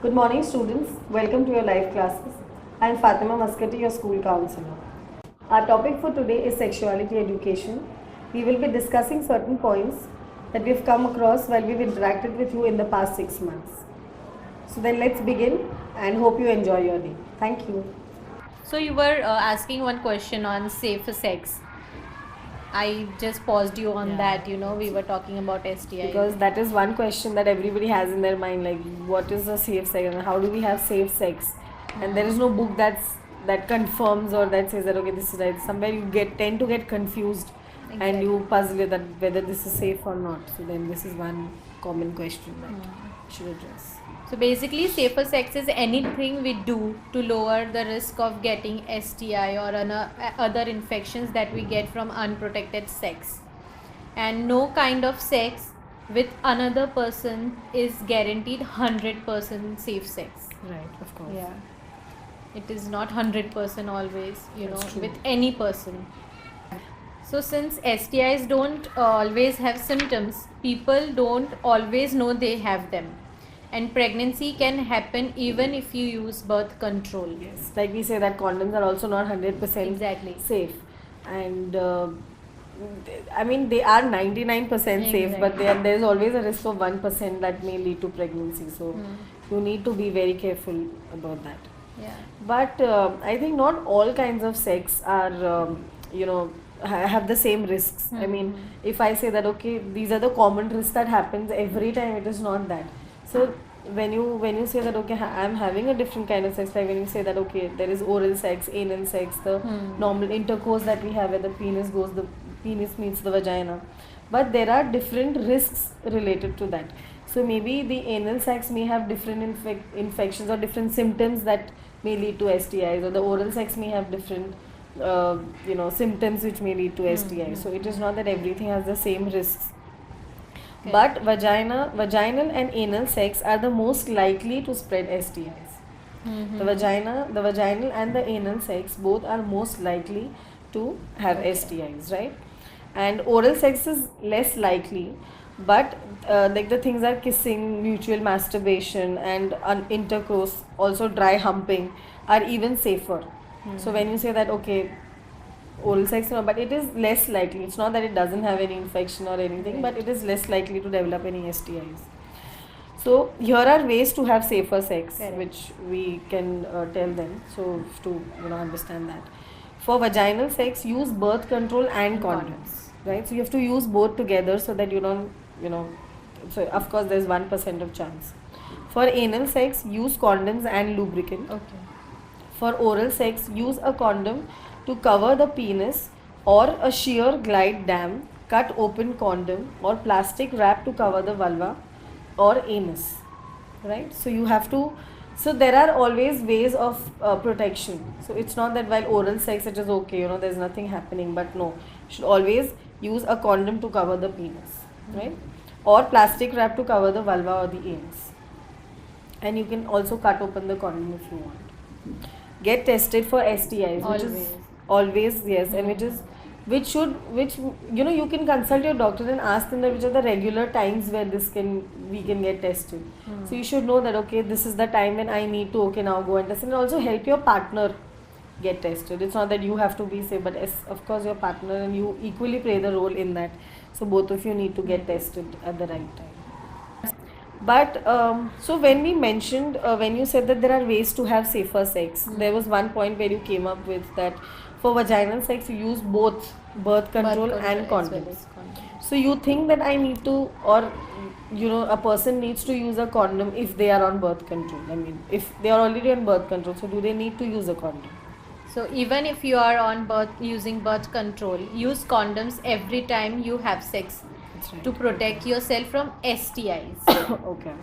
Good morning, students. Welcome to your live classes. I am Fatima Maskati, your school counselor. Our topic for today is sexuality education. We will be discussing certain points that we've come across while we've interacted with you in the past 6 months. So then let's begin and hope you enjoy your day. Thank you. So you were asking one question on safe sex. I just paused you on that. We were talking about STI. Because that is one question that everybody has in their mind, like what is a safe sex and how do we have safe sex? And there is no book that confirms or that says that okay, this is right. Somewhere you tend to get confused and you puzzle with that whether this is safe or not. So then this is one common question that we should address. So basically, safer sex is anything we do to lower the risk of getting STI or other infections that we get from unprotected sex. And no kind of sex with another person is guaranteed 100% safe sex. Right, of course. Yeah. It is not 100% always, That's true. with any person. So since STIs don't always have symptoms, people don't always know they have them. And pregnancy can happen even if you use birth control. Yes, like we say that condoms are also not 100% Exactly. safe. And I mean, they are 99% safe, but there is always a risk of 1% that may lead to pregnancy. So you need to be very careful about that. Yeah. But I think not all kinds of sex are, have the same risks. I mean, if I say that okay, these are the common risks that happens every time, it is not that. So when you say that okay, I'm having a different kind of sex, like when you say that okay, there is oral sex, anal sex, the normal intercourse that we have where the penis meets the vagina, but there are different risks related to that. So maybe the anal sex may have different infections or different symptoms that may lead to STIs, or the oral sex may have different symptoms which may lead to STIs. So it is not that everything has the same risks. Okay. But vaginal and anal sex are the most likely to spread STIs. The vaginal and the anal sex both are most likely to have STIs, right? And oral sex is less likely, but like the things are kissing, mutual masturbation, and intercourse, also dry humping, are even safer. So when you say that okay, oral sex, no, but it is less likely. It's not that it doesn't have any infection or anything, but it is less likely to develop any STIs. So here are ways to have safer sex, which we can tell them. So to understand that, for vaginal sex, use birth control and condoms, right? So you have to use both together so that you don't, so of course there's 1% of chance. For anal sex, use condoms and lubricant. Okay. For oral sex, use a condom to cover the penis or a sheer glide dam, cut open condom, or plastic wrap to cover the vulva or anus, right? So you have to, so there are always ways of protection. So it's not that while oral sex it is okay, there's nothing happening, but no, you should always use a condom to cover the penis, right? Or plastic wrap to cover the vulva or the anus. And you can also cut open the condom if you want. Get tested for STIs, which is always, yes, and which you can consult your doctor and ask them that which are the regular times where we can get tested. So you should know that okay, this is the time when I need to now go and test, and also help your partner get tested. It's not that you have to be safe, but of course your partner and you equally play the role in that. So both of you need to get tested at the right time. But so when we mentioned, when you said that there are ways to have safer sex, there was one point where you came up with that for vaginal sex you use both birth control and condoms. So you think that I need to, or a person needs to use a condom if they are on birth control? I mean, if they are already on birth control, so do they need to use a condom? So even if you are on using birth control, use condoms every time you have sex. Right. To protect yourself from STIs. Okay.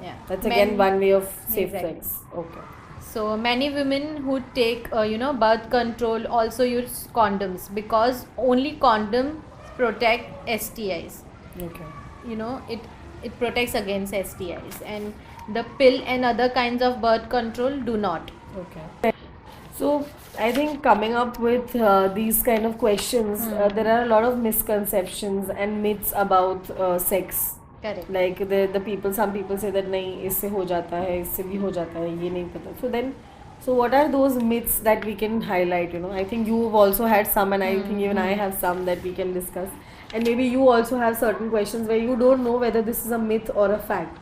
Yeah. That's again one way of safe sex. Okay. So many women who take birth control also use condoms because only condoms protect STIs. Okay. It protects against STIs, and the pill and other kinds of birth control do not. Okay. So I think coming up with these kind of questions, there are a lot of misconceptions and myths about sex Correct. Like the people, some people say that नहीं इससे हो जाता है, इससे भी हो जाता है, ये नहीं पता. So then, so what are those myths that we can highlight? I think you've also had some, and I think even I have some that we can discuss. And maybe you also have certain questions where you don't know whether this is a myth or a fact,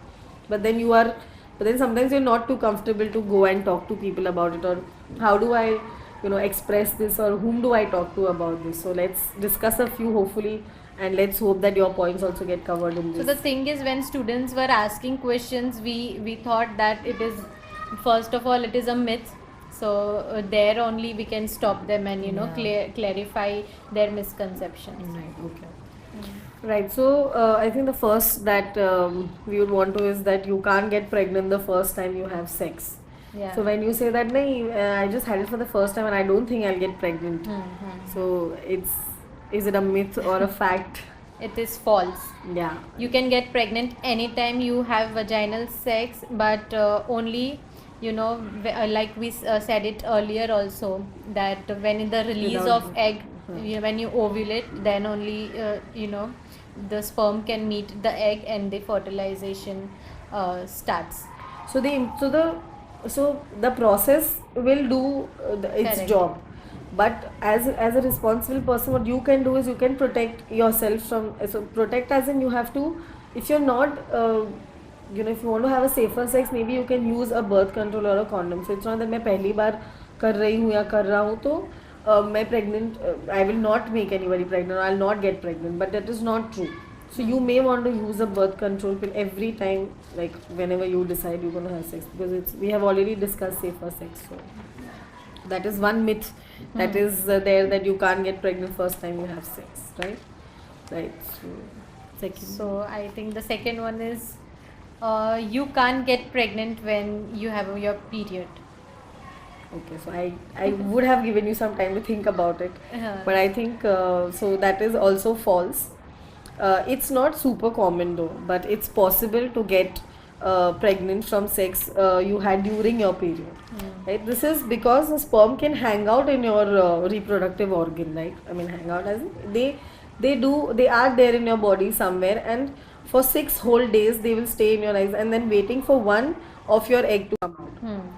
but then you are, but then sometimes you're not too comfortable to go and talk to people about it, or how do I, express this, or whom do I talk to about this? So let's discuss a few, hopefully, and let's hope that your points also get covered in this. So the thing is, when students were asking questions, we thought that it is, first of all, it is a myth. So there only we can stop them and clarify their misconceptions. Right. Okay. Right. So I think the first that we would want to is that you can't get pregnant the first time you have sex. Yeah. So when you say that, nahi, I just had it for the first time and I don't think I'll get pregnant. So is it a myth or a fact? It is false. Yeah. You can get pregnant anytime you have vaginal sex, but only, like we said it earlier also, that when in the release Without of egg, when you ovulate, then only the sperm can meet the egg and the fertilization starts. So the process will do its Correct. job, but as a responsible person, what you can do is you can protect yourself from. So protect as in you have to, if you're not if you want to have a safer sex, maybe you can use a birth control or a condom. So it's not that मैं पहली बार कर रही हूँ या कर रहा हूँ तो मैं pregnant, I will not make anybody pregnant, or I'll not get pregnant, but that is not true. So you may want to use a birth control pill every time, like whenever you decide you're going to have sex, because we have already discussed safer sex. So that is one myth that is there, that you can't get pregnant first time you have sex, right? Right. So second. So I think the second one is you can't get pregnant when you have your period. Okay, so I would have given you some time to think about it, but I think so that is also false. It's not super common though, but it's possible to get pregnant from sex you had during your period. Right? This is because the sperm can hang out in your reproductive organ, right? I mean, hang out as in they are there in your body somewhere, and for 6 whole days they will stay in your eggs, and then waiting for one of your egg to come out.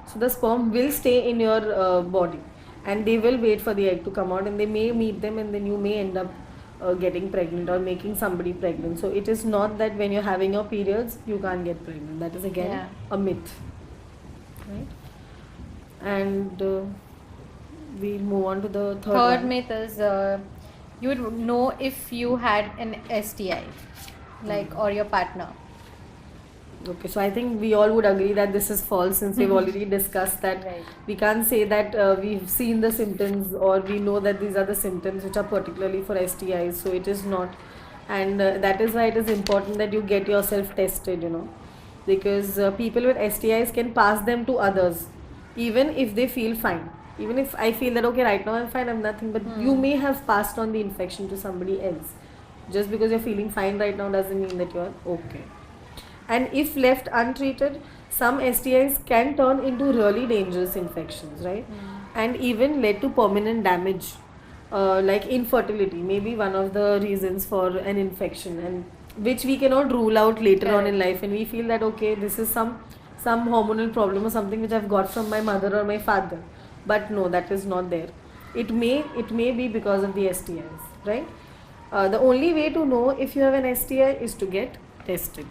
So the sperm will stay in your body, and they will wait for the egg to come out, and they may meet them, and then you may end up getting pregnant or making somebody pregnant. So it is not that when you're having your periods you can't get pregnant. That is again a myth, right? And we move on to the third one. myth is you would know if you had an STI, like, or your partner. Okay, so I think we all would agree that this is false, since we've already discussed that. Right. We can't say that we've seen the symptoms or we know that these are the symptoms which are particularly for STIs. So it is not, and that is why it is important that you get yourself tested, because people with STIs can pass them to others, even if they feel fine. Even if I feel that okay, right now I'm fine, I'm nothing, but you may have passed on the infection to somebody else. Just because you're feeling fine right now doesn't mean that you're okay. And if left untreated, some STIs can turn into really dangerous infections, right? And even lead to permanent damage, like infertility, maybe one of the reasons for an infection, and which we cannot rule out later on in life. And we feel that okay, this is some hormonal problem or something which I've got from my mother or my father, but no, that is not there. It may be because of the STIs, right? The only way to know if you have an STI is to get tested.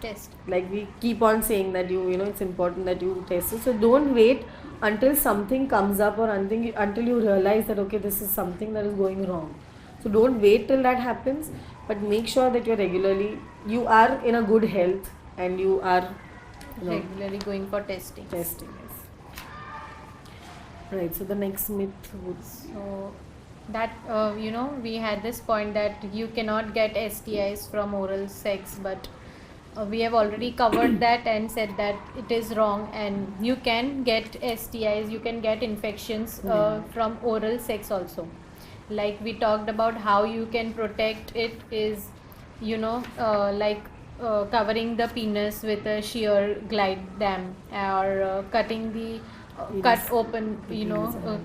Like we keep on saying that it's important that you test it. So don't wait until something comes up or until you realize that okay, this is something that is going wrong. So don't wait till that happens, but make sure that you are in a good health, and you are regularly going for testing. Yes. Right. So the next myth would. So that we had this point that you cannot get STIs from oral sex, but we have already covered that and said that it is wrong, and you can get STIs, you can get infections from oral sex also. Like we talked about how you can protect it is covering the penis with a shear glide dam, or cutting the cut open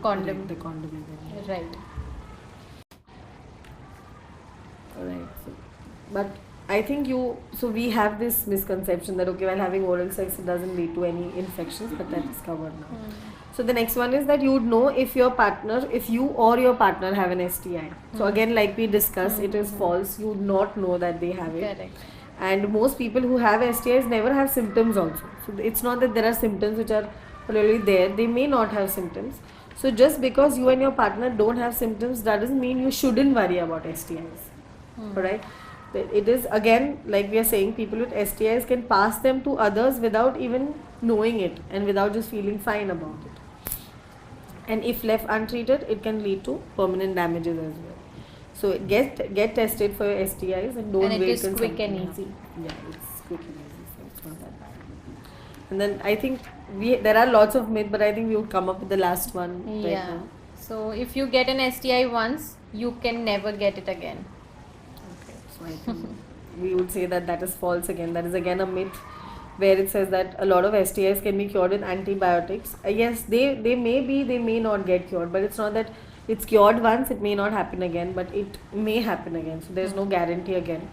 condom. The condom is Right. Right. So, but I think we have this misconception that okay, while having oral sex, it doesn't lead to any infections, but that is covered now. So the next one is that you would know if you or your partner have an STI. So again, like we discussed, it is false. You would not know that they have it. Correct. And most people who have STIs never have symptoms also. So it's not that there are symptoms which are really there. They may not have symptoms. So just because you and your partner don't have symptoms, that doesn't mean you shouldn't worry about STIs. Alright? It is again, like we are saying, people with STIs can pass them to others without even knowing it and without just feeling fine about it. And if left untreated, it can lead to permanent damages as well. So get tested for your STIs and don't And it wait is till quick and something easy. happens. Yeah, it's quick and easy, so it's not that bad. And then I think there are lots of myths, but I think we would come up with the last one right Yeah. now. So if you get an STI once, you can never get it again. Okay, so I think we would say that is false again. That is again a myth where it says that a lot of STIs can be cured with antibiotics. Yes, they may not get cured, but it's not that it's cured once, it may not happen again, but it may happen again. So there's no guarantee again.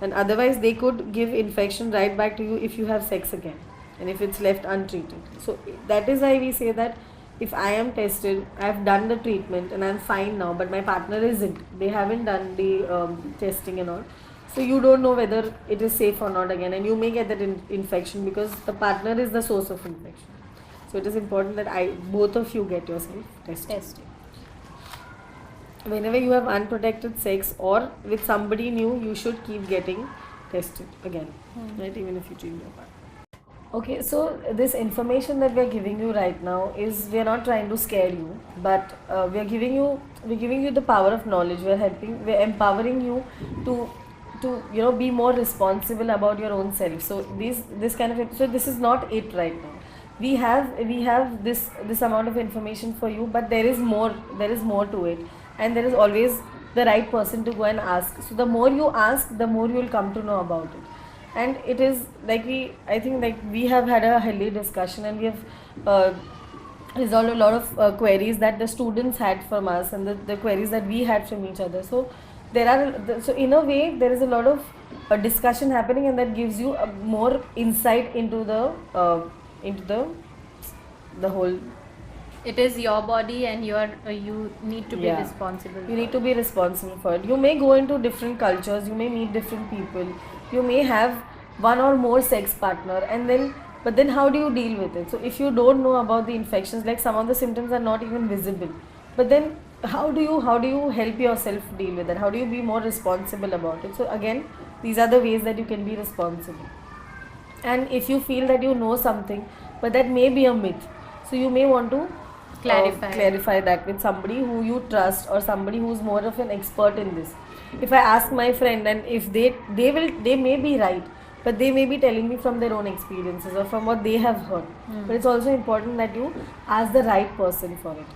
And otherwise, they could give infection right back to you if you have sex again and if it's left untreated. So that is why we say that if I am tested, I've done the treatment and I'm fine now, but my partner isn't. They haven't done the testing and all. So you don't know whether it is safe or not again, and you may get that infection because the partner is the source of infection. So it is important that both of you get yourself tested. Whenever you have unprotected sex or with somebody new, you should keep getting tested again, right? Even if you change your partner. Okay, so this information that we are giving you right now is we are not trying to scare you, but we're giving you the power of knowledge. We're empowering you to be more responsible about your own self. So this is not it right now. We have this amount of information for you, but there is more to it, and there is always the right person to go and ask. So the more you ask, the more you will come to know about it. And it is I think we have had a healthy discussion, and we have resolved a lot of queries that the students had from us, and the queries that we had from each other. So so in a way there is a lot of discussion happening, and that gives you a more insight into the whole. It is your body, and you need to be responsible. You need to be responsible for it. You may go into different cultures, you may meet different people, you may have one or more sex partner, but then how do you deal with it? So if you don't know about the infections, like some of the symptoms are not even visible, but then how do you help yourself deal with that? How do you be more responsible about it? So again, these are the ways that you can be responsible. And if you feel that you know something, but that may be a myth, so you may want to clarify that with somebody who you trust, or somebody who's more of an expert in this. If I ask my friend, and if they may be right, but they may be telling me from their own experiences or from what they have heard. But it's also important that you ask the right person for it.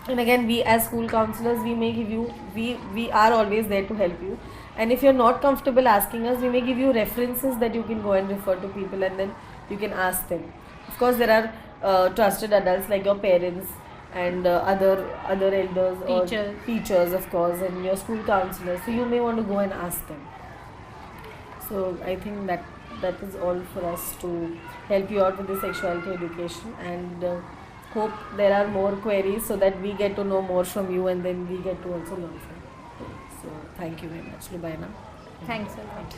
And again, we as school counselors, we are always there to help you. And if you're not comfortable asking us, we may give you references that you can go and refer to people, and then you can ask them. Of course, there are trusted adults like your parents and other elders or teachers, of course, and your school counselors. So you may want to go and ask them. So I think that is all for us to help you out with the sexuality education, and hope there are more queries so that we get to know more from you, and then we get to also learn from you. So thank you very much, Lubaina. Thanks a lot.